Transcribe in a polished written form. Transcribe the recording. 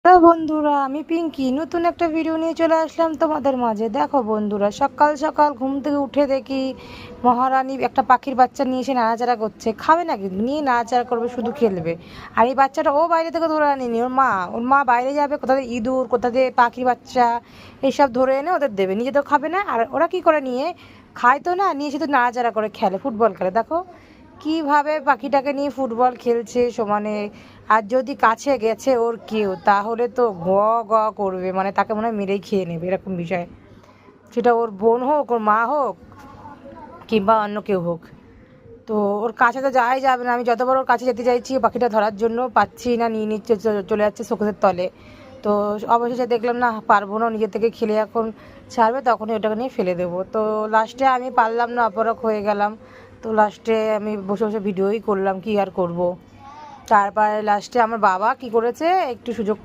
তো বন্ধুরা, আমি পিঙ্কি নতুন একটা ভিডিও নিয়ে চলে আসলাম তোমাদের মাঝে। দেখো বন্ধুরা, সকাল সকাল ঘুম থেকে উঠে দেখি মহারানী একটা পাখির বাচ্চা নিয়ে এসে নাড়াচাড়া করছে। খাবে না, কিন্তু নিয়ে নাড়াচাড়া করবে, শুধু খেলবে। আর এই বাচ্চাটা ও বাইরে থেকে ধরে আনেনি, ওর মা বাইরে যাবে, কোথা থেকে ইঁদুর, কোথা থেকে পাখির বাচ্চা এইসব ধরে এনে ওদের দেবে, নিজে তো খাবে না। আর ওরা কি করে নিয়ে খায় তো না, নিয়ে শুধু নাড়াচাড়া করে খেলে, ফুটবল খেলে। দেখো কিভাবে পাখিটাকে নিয়ে ফুটবল খেলছে সমানে। আর যদি কাছে গেছে ওর কেউ, তাহলে তো গ গ করবে, মানে তাকে মনে হয় মেরেই খেয়ে নেবে, এরকম বিষয়। সেটা ওর বোন হোক, ওর মা হোক, কিংবা অন্য কেউ হোক। তো ওর কাছে তো যাওয়াই যাবে না। আমি যতবার ওর কাছে যেতে চাইছি পাখিটা ধরার জন্য, পাচ্ছি না, নিয়ে নিচ্ছে, চলে যাচ্ছে শোকেসের তলে। তো অবশেষে দেখলাম না, পারবো না, নিজে থেকে খেলে এখন ছাড়বে, তখনই ওটাকে নিয়ে ফেলে দেবো। তো লাস্টে আমি পারলাম না, অপরক হয়ে গেলাম। তো লাস্টে আমি বসে বসে ভিডিওই করলাম, কি আর করব। তারপরে লাস্টে আমার বাবা কি করেছে, একটু সুযোগ